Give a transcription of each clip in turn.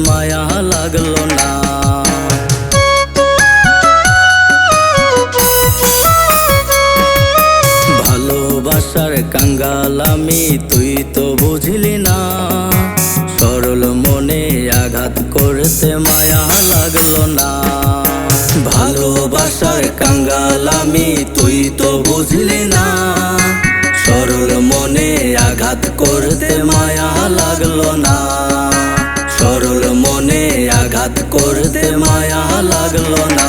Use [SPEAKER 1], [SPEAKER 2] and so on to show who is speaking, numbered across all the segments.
[SPEAKER 1] মায়া লাগলো না। ভালোবাসার কাঙ্গাল আমি, তুই তো বুঝলি না। সরল মনে আঘাত করতে মায়া লাগলো না। ভালোবাসার কাঙ্গাল আমি, তুই তো বুঝলি না। সরল মনে আঘাত করতে মায়া লাগলো না। সরল মনে আঘাত করতে মায়া লাগলো না।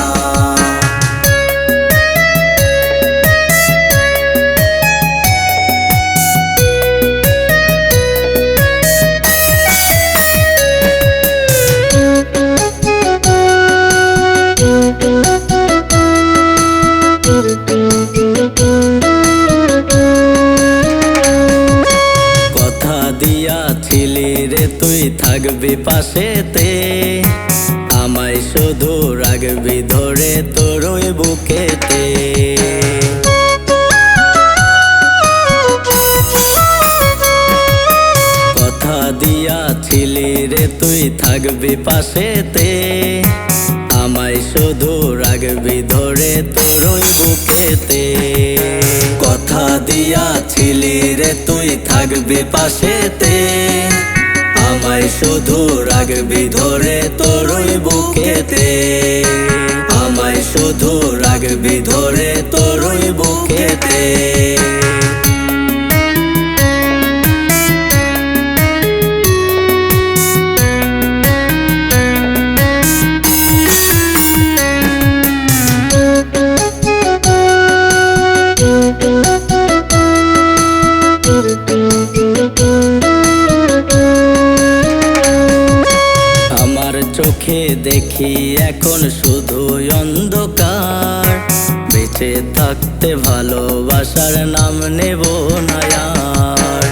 [SPEAKER 1] দিয়াছিলি রে তুই থাকবি পাশেতে, আমায় শুধু রাখবি ধরে তোর ওই বুকেতে। কথা দিয়াছিলি রে তুই থাকবি পাশেতে, আমায় শুধু রাখবি ধরে তোর ওই বুকেতে। কথা দিয়াছিলি রে তুই থাকবি পাশেতে, আমায় শুধু রাখবি ধরে তোর ওই বুকেতে। আমায় শুধু রাখবি ধরে তোর ওই বুকেতে। চোখে দেখি এখন শুধু অন্ধকার, বেঁচে থাকতে ভালোবাসার নাম নেব না আর।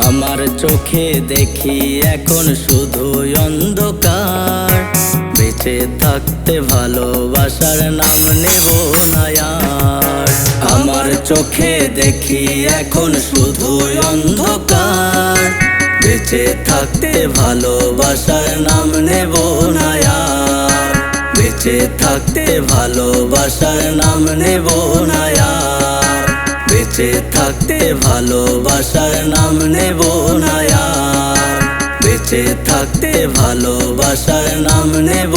[SPEAKER 1] আমার চোখে দেখি এখন শুধু অন্ধকার, বেঁচে থাকতে ভালোবাসার নাম নেব না আর। আমার চোখে দেখি এখন শুধু অন্ধকার, বেঁচে থাকতে ভালোবাসার নাম নেব না আর। বেঁচে থাকতে ভালোবাসার নাম নেব না আর। বেঁচে থাকতে ভালোবাসার নাম নেব না আর। বেঁচে থাকতে ভালোবাসার নাম নেব